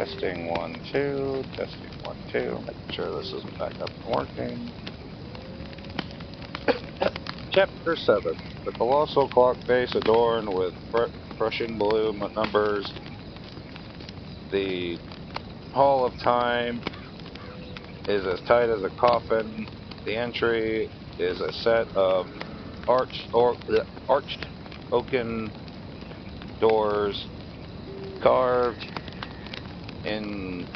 Testing 1, 2, testing 1, 2, making sure this isn't back up and working. Chapter 7. The colossal clock face adorned with Prussian blue numbers. The Hall of Time is as tight as a coffin. The entry is a set of arched oaken doors carved in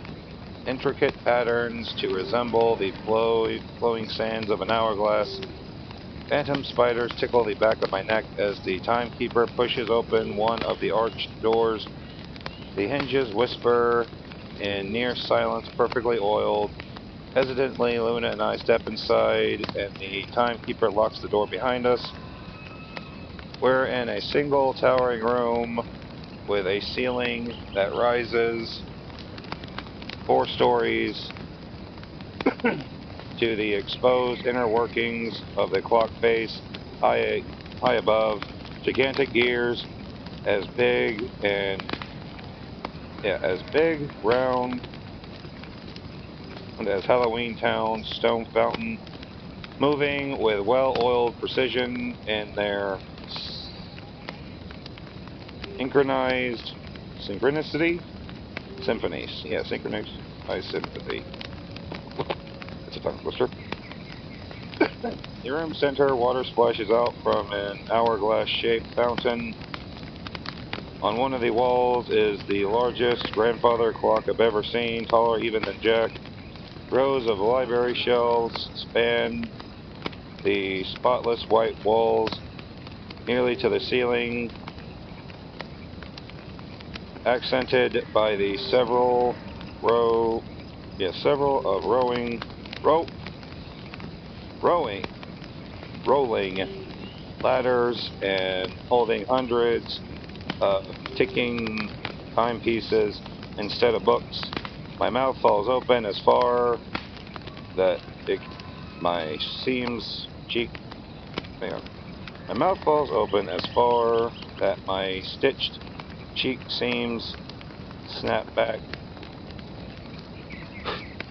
intricate patterns to resemble the flowing sands of an hourglass. Phantom spiders tickle the back of my neck as the timekeeper pushes open one of the arched doors. The hinges whisper in near silence, perfectly oiled. Hesitantly, Luna and I step inside, and the timekeeper locks the door behind us. We're in a single towering room with a ceiling that rises 4 stories to the exposed inner workings of the clock face high above. Gigantic gears as big, round, and as Halloween Town's stone fountain, moving with well-oiled precision in their synchronicity? Symphonies. Yeah, synchronized symphony. That's a tongue twister. The room center, water splashes out from an hourglass-shaped fountain. On one of the walls is the largest grandfather clock I've ever seen, taller even than Jack. Rows of library shelves span the spotless white walls nearly to the ceiling, accented by the several of rolling ladders and holding hundreds of ticking timepieces instead of books. My mouth falls open as far that my mouth falls open as far that my stitched cheek seams snap back.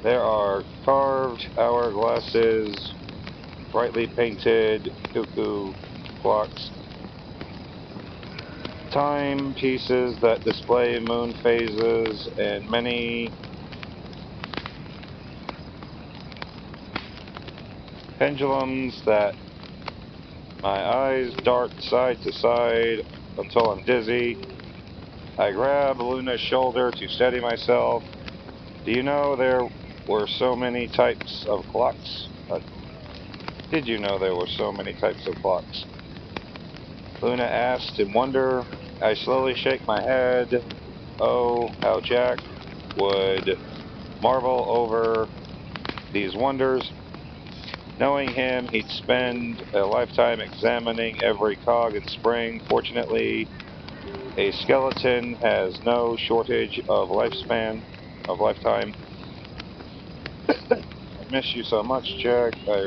There are carved hourglasses, brightly painted cuckoo clocks, timepieces that display moon phases, and many pendulums that my eyes dart side to side until I'm dizzy. I grab Luna's shoulder to steady myself. Do you know there were so many types of clocks? Did you know there were so many types of clocks? Luna asked in wonder. I slowly shake my head. Oh, how Jack would marvel over these wonders. Knowing him, he'd spend a lifetime examining every cog and spring. Fortunately, a skeleton has no shortage of lifetime. I miss you so much, Jack. I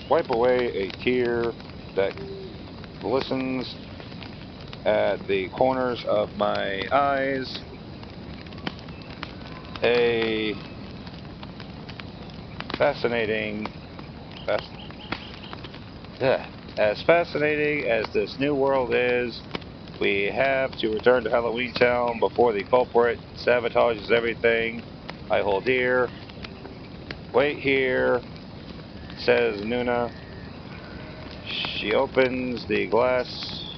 wipe away a tear that glistens at the corners of my eyes. As fascinating as this new world is, we have to return to Halloween Town before the culprit sabotages everything I hold dear. Wait here, says Nuna. She opens the glass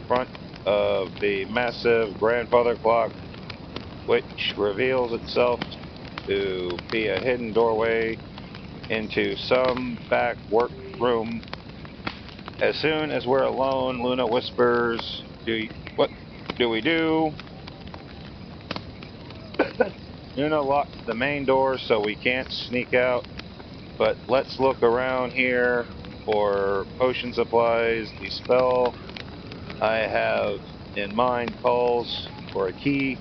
front of the massive grandfather clock, which reveals itself to be a hidden doorway into some back workroom. As soon as we're alone, Luna whispers, what do we do? Luna locked the main door so we can't sneak out, but let's look around here for potion supplies. The spell I have in mind calls for a key.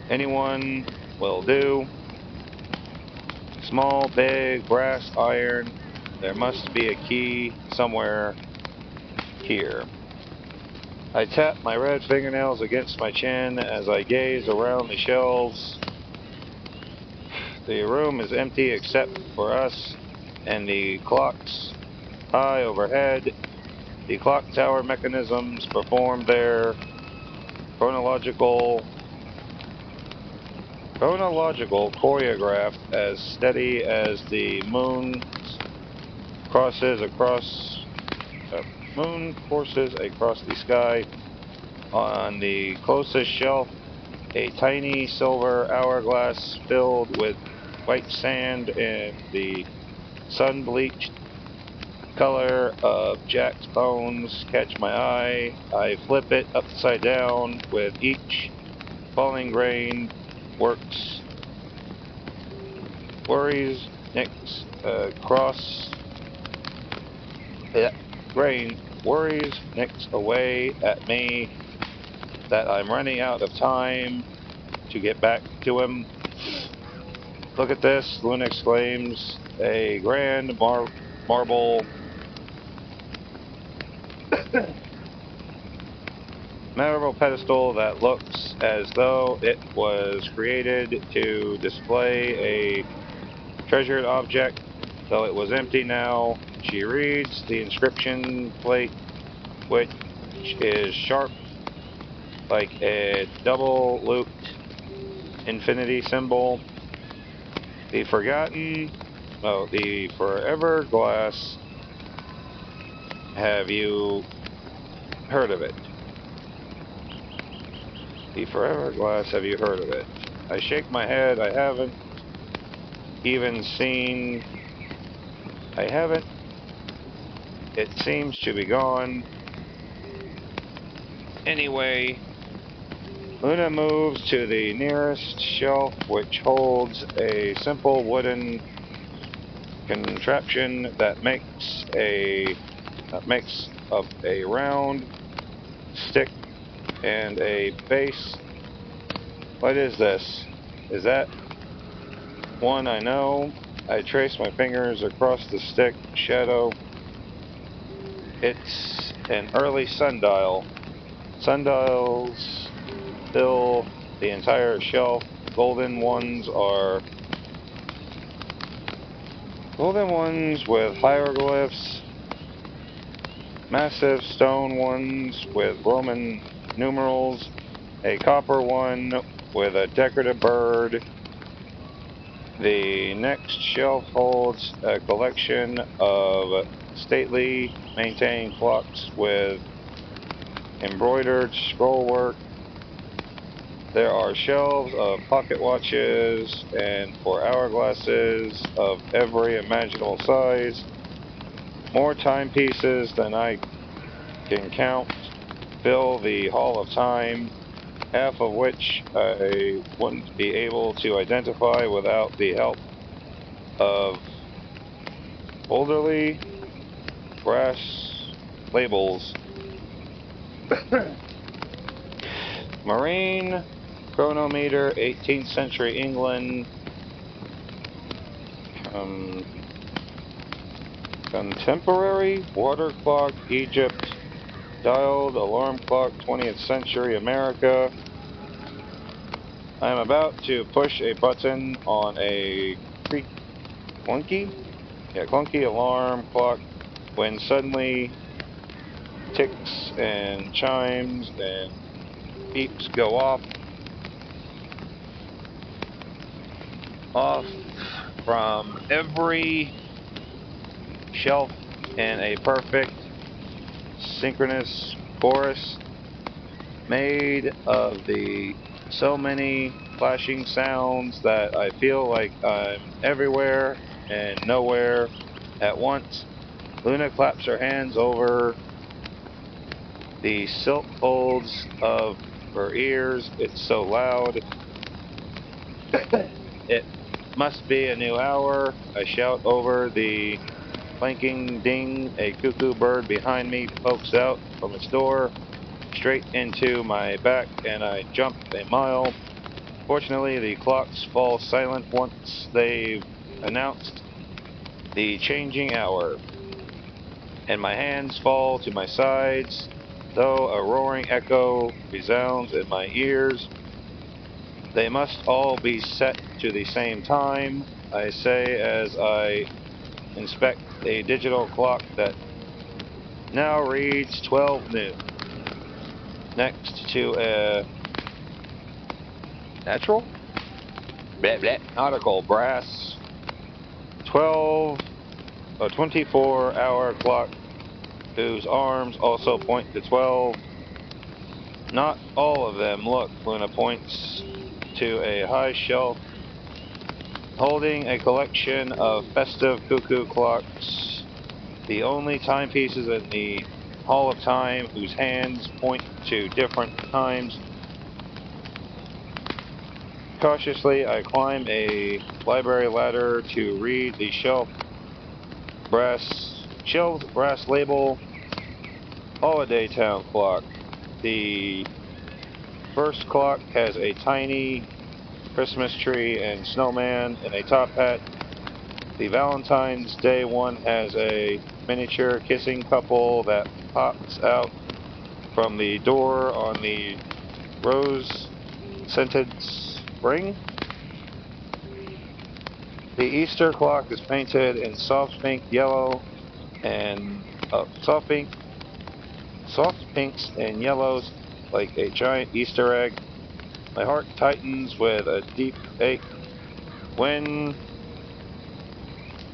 Anyone will do. Small, big, brass, iron. There must be a key somewhere here. I tap my red fingernails against my chin as I gaze around the shelves. The room is empty except for us and the clocks high overhead. The clock tower mechanisms perform their chronological choreograph as steady as the moon courses across the sky. On the closest shelf, a tiny silver hourglass filled with white sand and the sun-bleached color of Jack's bones catch my eye. I flip it upside down with each falling grain. Worries nicks away at me that I'm running out of time to get back to him. Look at this, Luna exclaims. A grand marble pedestal that looks as though it was created to display a treasured object, though it was empty now. She reads the inscription plate, which is sharp like a double-looped infinity symbol. The forever glass. Have you heard of it? The forever glass, have you heard of it? I shake my head. I haven't. It seems to be gone. Anyway, Luna moves to the nearest shelf, which holds a simple wooden contraption that makes up a round stick and a base. What is this? Is that one I know? I trace my fingers across the stick shadow. It's an early sundial. Sundials fill the entire shelf. Golden ones with hieroglyphs, massive stone ones with Roman numerals, a copper one with a decorative bird. The next shelf holds a collection of stately maintained clocks with embroidered scrollwork. There are shelves of pocket watches and 4-hourglasses of every imaginable size. More timepieces than I can count fill the Hall of Time, half of which I wouldn't be able to identify without the help of elderly brass labels. Marine chronometer, 18th century England. Contemporary water clock, Egypt. Dialed alarm clock, 20th century America. I am about to push a button on a clunky alarm clock when suddenly ticks and chimes and beeps go off from every shelf in a perfect synchronous chorus made of the so many flashing sounds that I feel like I'm everywhere and nowhere at once. Luna claps her hands over the silk folds of her ears. It's so loud. It must be a new hour. I shout over the clanking ding. A cuckoo bird behind me pokes out from its door straight into my back, and I jump a mile. Fortunately, the clocks fall silent once they've announced the changing hour, and my hands fall to my sides. though a roaring echo resounds in my ears. They must all be set to the same time, I say as I inspect a digital clock that now reads 12 noon, next to a natural nautical brass 24-hour clock whose arms also point to 12. Not all of them look. Luna points to a high shelf holding a collection of festive cuckoo clocks, the only timepieces in the Hall of Time whose hands point to different times. Cautiously, I climb a library ladder to read the shelved brass label, Holiday Town clock. The first clock has a tiny Christmas tree and snowman in a top hat. The Valentine's Day one has a miniature kissing couple that pops out from the door on the rose-scented spring. The Easter clock is painted in soft pink, yellow, and soft pinks and yellows like a giant Easter egg. My heart tightens with a deep ache when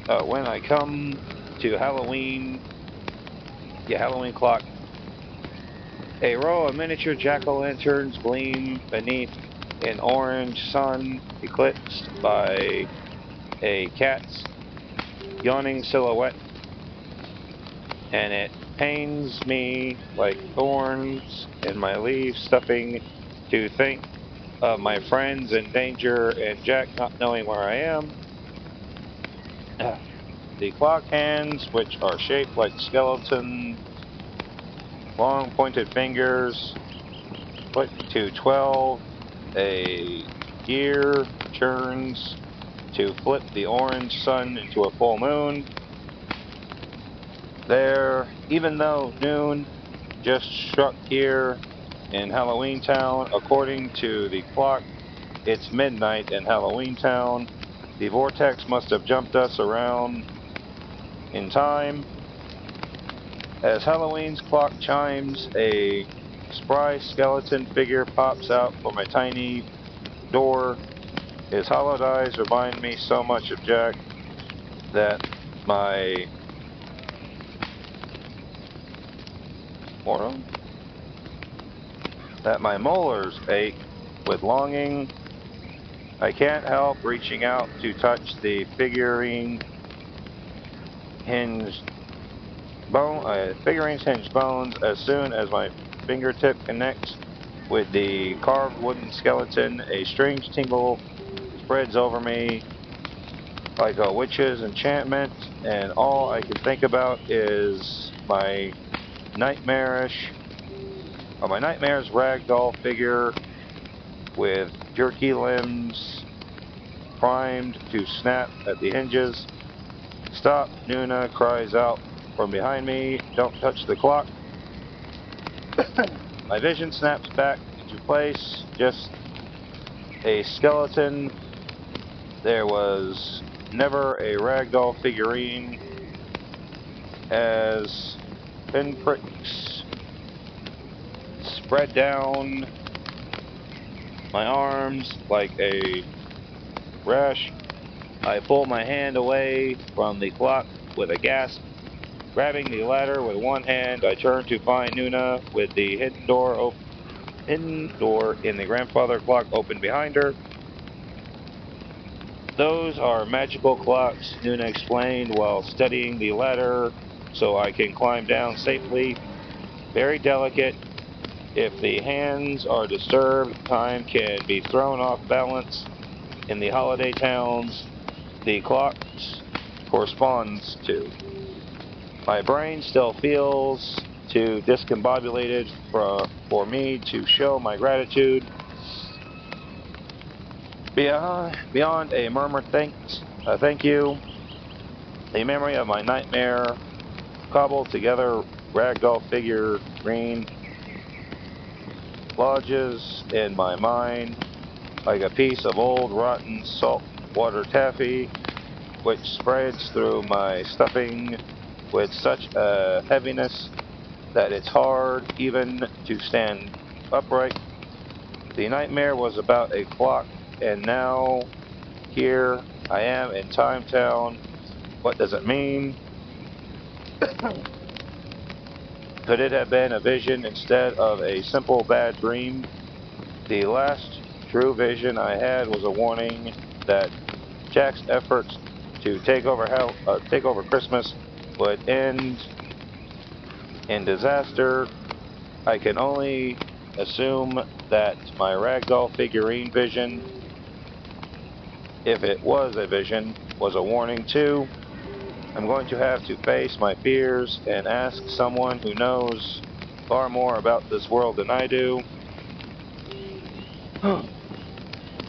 I come to Halloween clock. A row of miniature jack-o'-lanterns gleam beneath an orange sun eclipsed by a cat's yawning silhouette, and it pains me like thorns in my leaf stuffing to think of my friends in danger and Jack not knowing where I am. The clock hands, which are shaped like skeleton, long pointed fingers, put to 12. A gear turns to flip the orange sun into a full moon. There, even though noon just struck here in Halloween Town, according to the clock, it's midnight in Halloween Town. The vortex must have jumped us around in time. As Halloween's clock chimes, a spry skeleton figure pops out from a tiny door. His hollowed eyes remind me so much of Jack that my molars ache with longing. I can't help reaching out to touch the figurine's hinged bones as soon as my fingertip connects with the carved wooden skeleton. A strange tingle spreads over me like a witch's enchantment, and all I can think about is my nightmare's ragdoll figure with jerky limbs primed to snap at the hinges. Stop, Nuna cries out from behind me. Don't touch the clock. My vision snaps back into place. Just a skeleton. There was never a ragdoll figurine. As pinpricks spread down my arms like a rash, I pull my hand away from the clock with a gasp. Grabbing the ladder with one hand, I turn to find Nuna with the hidden door in the grandfather clock open behind her. Those are magical clocks, Nuna explained while steadying the ladder so I can climb down safely. Very delicate. If the hands are disturbed, time can be thrown off balance. In the holiday towns, the clocks corresponds to. My brain still feels too discombobulated for me to show my gratitude. Beyond a murmured thank you, the memory of my nightmare cobbled together ragdoll figurine lodges in my mind like a piece of old rotten salt water taffy, which spreads through my stuffing with such a heaviness that it's hard even to stand upright. The nightmare was about a clock, and now here I am in Time Town. What does it mean? Could it have been a vision instead of a simple bad dream? The last true vision I had was a warning that Jack's efforts to take over Christmas would end in disaster. I can only assume that my ragdoll figurine vision, if it was a vision, was a warning too. I'm going to have to face my fears and ask someone who knows far more about this world than I do.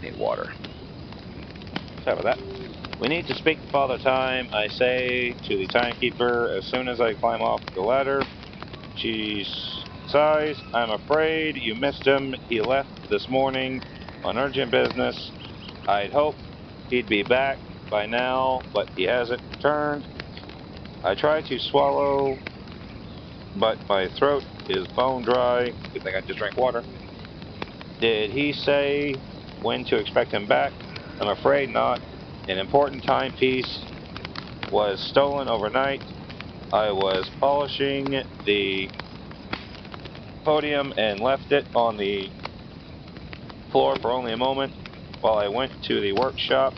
Need water. Sorry about that. We need to speak to Father Time, I say to the timekeeper as soon as I climb off the ladder. She sighs. I'm afraid you missed him. He left this morning on urgent business. I'd hoped he'd be back by now, but he hasn't returned. I try to swallow, but my throat is bone dry. Good thing I just drank water. Did he say when to expect him back? I'm afraid not. An important timepiece was stolen overnight. I was polishing the podium and left it on the floor for only a moment while I went to the workshop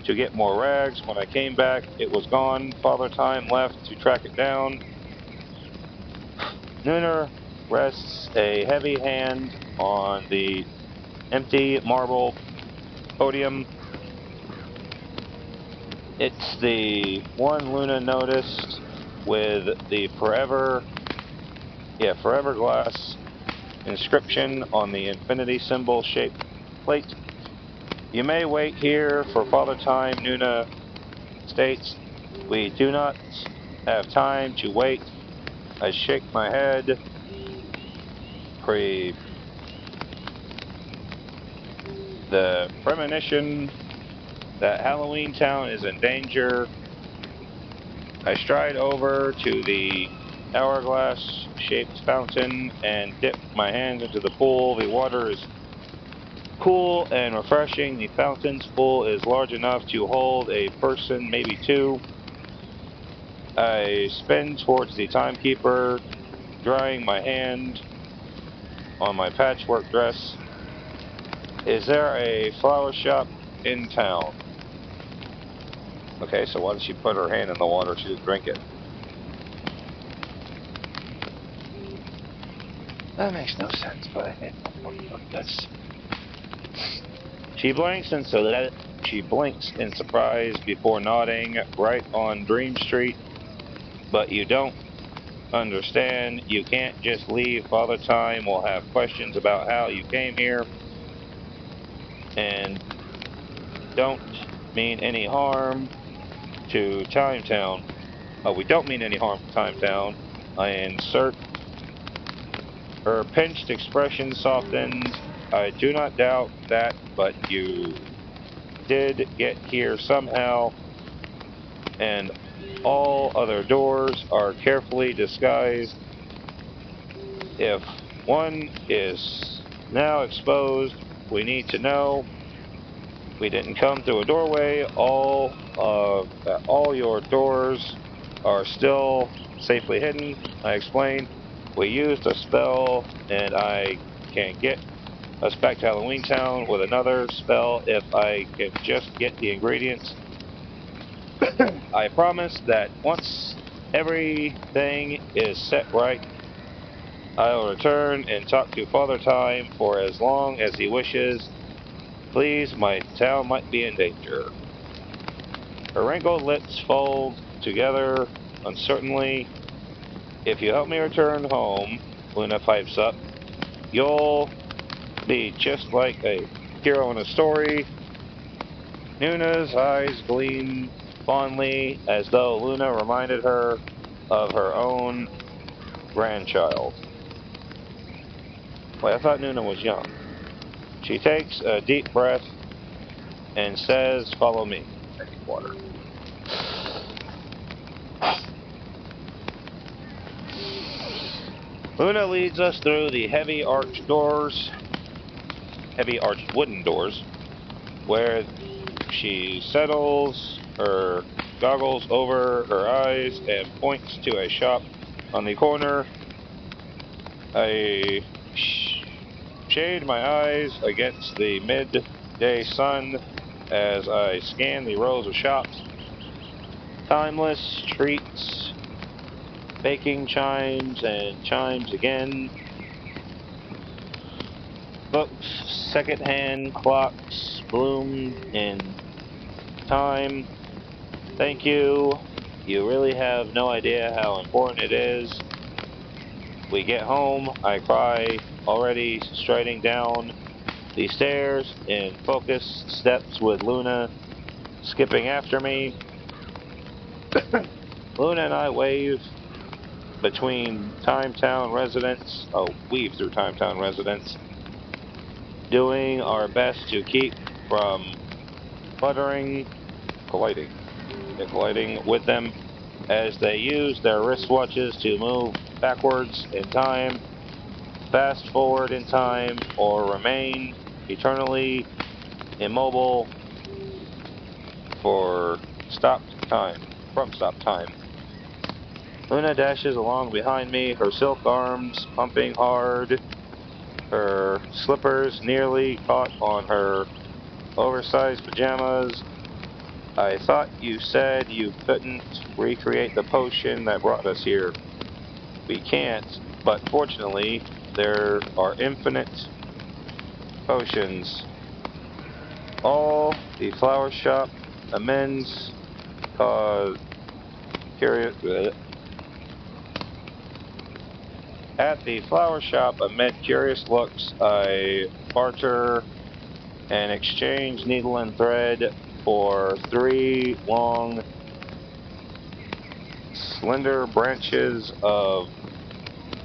to get more rags. When I came back, it was gone. Father Time left to track it down. Nooner rests a heavy hand on the empty marble podium. It's the one Luna noticed with the forever glass inscription on the infinity symbol shaped plate. You may wait here for Father Time, Nuna states. We do not have time to wait. I shake my head. The premonition that Halloween Town is in danger. I stride over to the hourglass-shaped fountain and dip my hands into the pool. The water is cool and refreshing. The fountain's pool is large enough to hold a person, maybe two. I spin towards the timekeeper, drying my hand on my patchwork dress. Is there a flower shop in town? Okay, so once she put her hand in the water, she didn't drink it. That makes no sense, but it does. She blinks in surprise before nodding. Right on Dream Street. But you don't understand. You can't just leave. Father Time will have questions about how you came here. And don't mean any harm to Time Town. We don't mean any harm to Time Town. I insert. Her pinched expression softens. I do not doubt that, but you did get here somehow, and all other doors are carefully disguised. If one is now exposed, we need to know. We didn't come through a doorway. All your doors are still safely hidden. I explained. We used a spell, and I can get us back to Halloween Town with another spell if I can just get the ingredients. I promise that once everything is set right, I'll return and talk to Father Time for as long as he wishes. Please, my town might be in danger. Her wrinkled lips fold together uncertainly. If you help me return home, Luna pipes up, you'll be just like a hero in a story. Nuna's eyes gleam fondly as though Luna reminded her of her own grandchild. Wait, I thought Nuna was young. She takes a deep breath and says, "Follow me." I need water. Luna leads us through the heavy arched wooden doors, where she settles her goggles over her eyes and points to a shop on the corner. I shade my eyes against the midday sun as I scan the rows of shops. Timeless treats, baking chimes and chimes again, books, second-hand clocks bloom in time. Thank you. You really have no idea how important it is. We get home, I cry, already striding down the stairs in focused steps with Luna skipping after me. Luna and I weave through Timetown residents, doing our best to keep from colliding with them as they use their wristwatches to move backwards in time, fast forward in time, or remain eternally immobile from stopped time. Luna dashes along behind me, her silk arms pumping hard, her slippers nearly caught on her oversized pajamas. I thought you said you couldn't recreate the potion that brought us here. We can't, but fortunately, there are infinite potions. All the flower shop amends cause curious. At the flower shop, amid curious looks, I barter and exchange needle and thread for 3 long, slender branches of,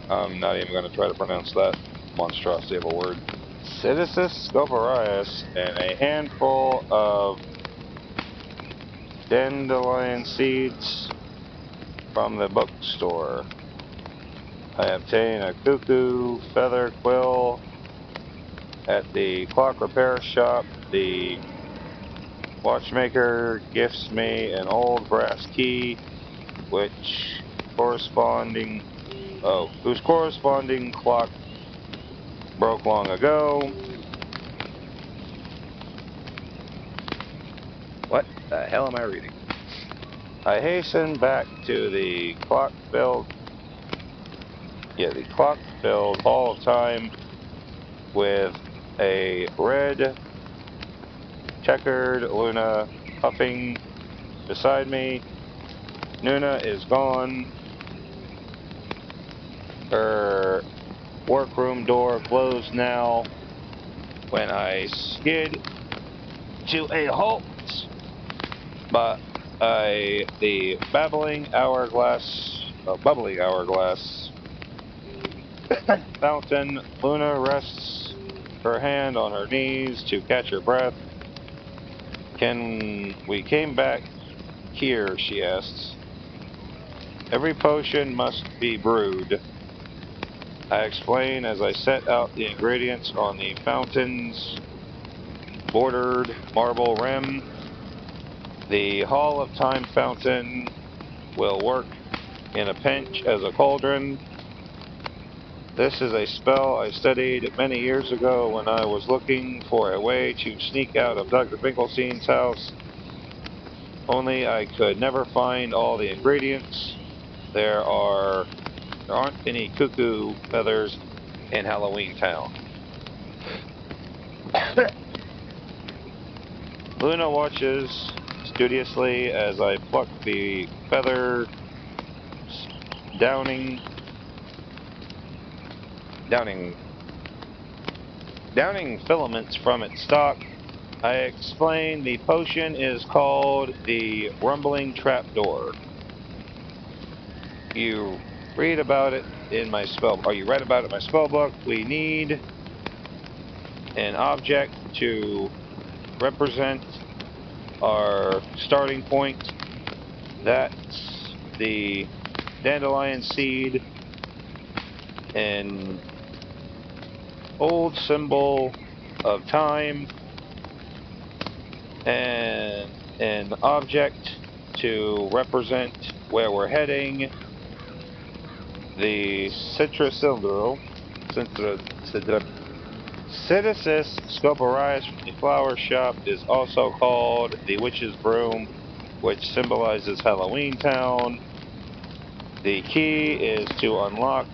I'm not even going to try to pronounce that monstrosity of a word, Citicis scoparius, and a handful of dandelion seeds from the bookstore. I obtain a cuckoo feather quill at the clock repair shop. The watchmaker gifts me an old brass key, whose corresponding clock broke long ago. What the hell am I reading? I hasten back to the clock-filled hall of time with a red checkered Luna puffing beside me. Nuna is gone. Her workroom door closed now when I skid to a halt. But the bubbling hourglass fountain, Luna rests her hand on her knees to catch her breath. We came back here, she asks. Every potion must be brewed. I explain as I set out the ingredients on the fountain's bordered marble rim. The Hall of Time fountain will work in a pinch as a cauldron. This is a spell I studied many years ago when I was looking for a way to sneak out of Dr. Finkelstein's house. Only I could never find all the ingredients. There aren't any cuckoo feathers in Halloween Town. Luna watches studiously as I pluck the feather downing filaments from its stalk. I explain the potion is called the Rumbling Trapdoor. You read about it in my spell. Or you read about it in my spell book. We need an object to represent our starting point. That's the dandelion seed, an old symbol of time, and an object to represent where we're heading. The Citicis Scoparius from the flower shop is also called the Witch's Broom, which symbolizes Halloween Town. The key is to unlock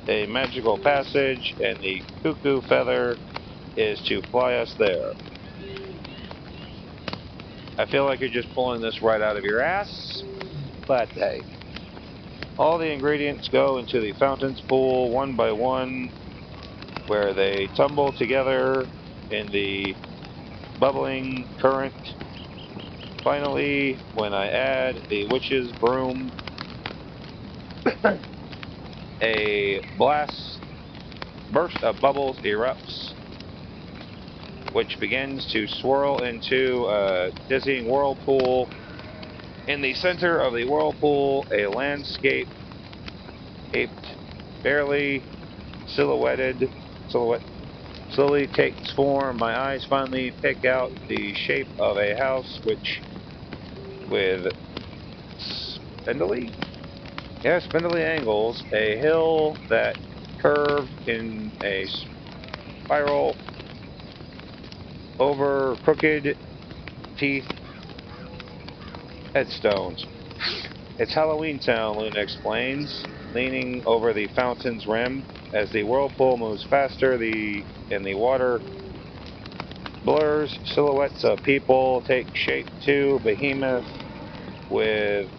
a magical passage, and the cuckoo feather is to fly us there. I feel like you're just pulling this right out of your ass, but hey. All the ingredients go into the fountain's pool one by one, where they tumble together in the bubbling current. Finally, when I add the witch's broom, a burst of bubbles erupts, which begins to swirl into a dizzying whirlpool. In the center of the whirlpool, a landscape barely silhouette slowly takes form. My eyes finally pick out the shape of a house, which with spindly angles, a hill that curved in a spiral over crooked teeth headstones. It's Halloween Town, Luna explains, leaning over the fountain's rim. As the whirlpool moves faster, the water blurs. Silhouettes of people take shape too. Behemoth, with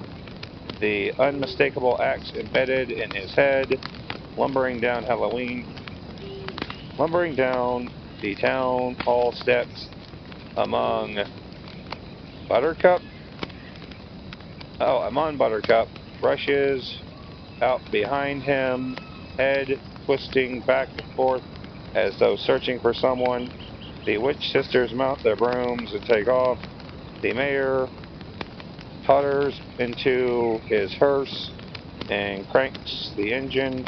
the unmistakable axe embedded in his head, lumbering down the town hall steps among Buttercup. Oh, I'm on Buttercup. Rushes out behind him, head twisting back and forth as though searching for someone. The witch sisters mount their brooms and take off. The mayor totters into his hearse and cranks the engine.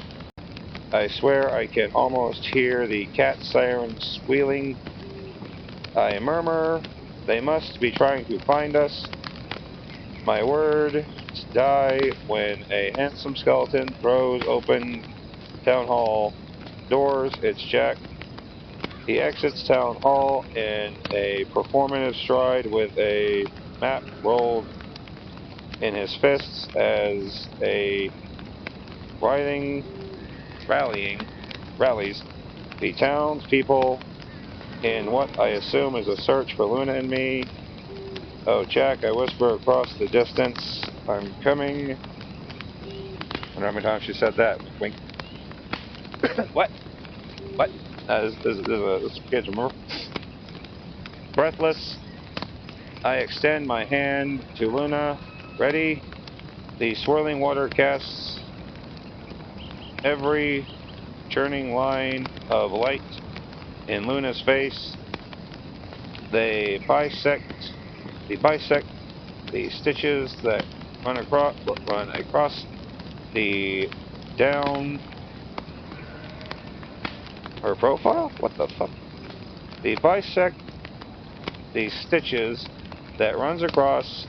I swear I can almost hear the cat sirens squealing. I murmur, they must be trying to find us. My words die when a handsome skeleton throws open town hall doors. It's Jack. He exits town hall in a performative stride with a map rolled in his fists as a rallies the townspeople in what I assume is a search for Luna and me. Oh, Jack, I whisper across the distance. I'm coming. I wonder how many times she said that. Wink, wink. What? What? This is a sketch, remember? Breathless, I extend my hand to Luna. Ready? The swirling water casts every churning line of light in Luna's face. They bisect the stitches that run across the down her profile. What the fuck? They bisect the stitches that runs across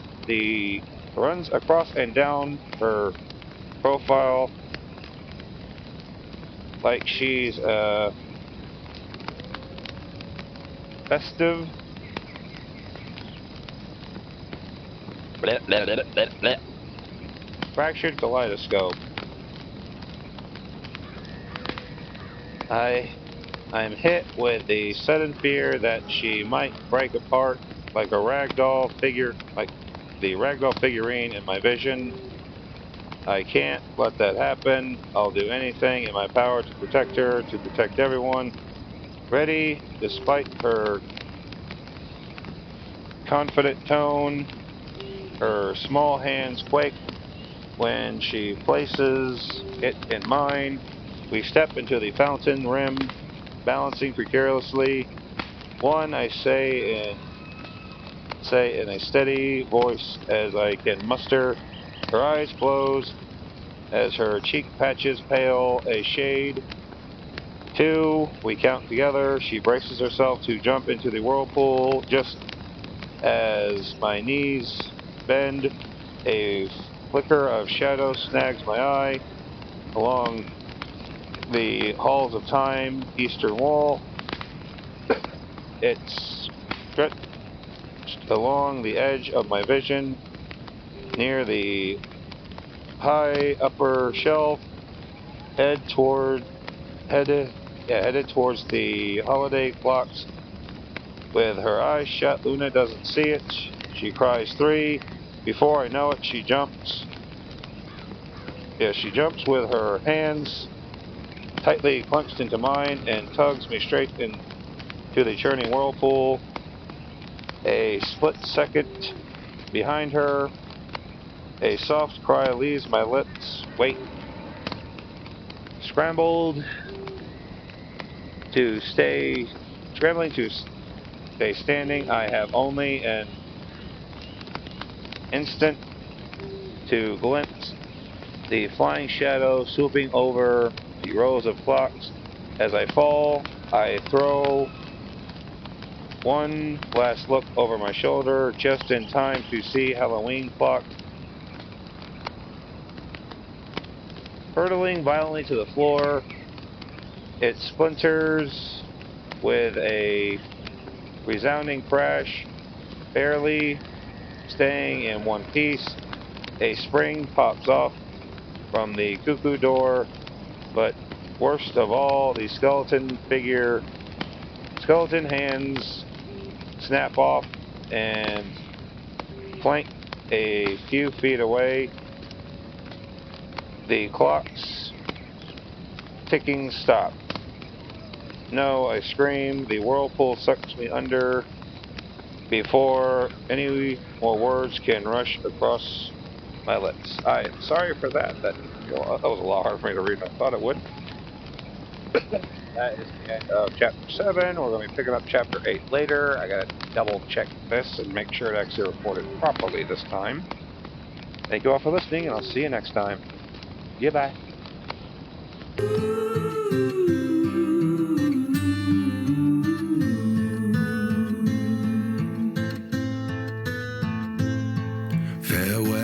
and down her profile like she's a festive fractured kaleidoscope. I'm hit with the sudden fear that she might break apart like the ragdoll figurine in my vision. I can't let that happen. I'll do anything in my power to protect her, to protect everyone. Ready, despite her confident tone, her small hands quake When she places it in mine, we step into the fountain rim, balancing precariously. One, I say in a steady voice as I can muster. Her eyes close as her cheek patches pale a shade. Two, we count together. She braces herself to jump into the whirlpool just as my knees bend. A flicker of shadow snags my eye along the halls of time, eastern wall. It's stretched along the edge of my vision near the high upper shelf, headed towards the holiday clocks. With her eyes shut, Luna doesn't see it. She cries 3. Before I know it, she jumps. She jumps with her hands tightly clenched into mine and tugs me straight into the churning whirlpool. A split second behind her, a soft cry leaves my lips. Wait. Scrambling to stay standing, I have only an instant to glimpse the flying shadow swooping over the rows of clocks. As I fall, I throw one last look over my shoulder, just in time to see Halloween clock hurtling violently to the floor. It splinters with a resounding crash, barely staying in one piece. A spring pops off from the cuckoo door, but worst of all, the skeleton hands snap off and flank a few feet away. The clock's ticking stop. No, I scream. The whirlpool sucks me under before any more words can rush across my lips. I am sorry for that. That was a lot harder for me to read than I thought it would. That is the end of chapter 7. We're going to be picking up chapter 8 later. I got to double check this and make sure it actually recorded properly this time. Thank you all for listening, and I'll see you next time. Goodbye. Farewell.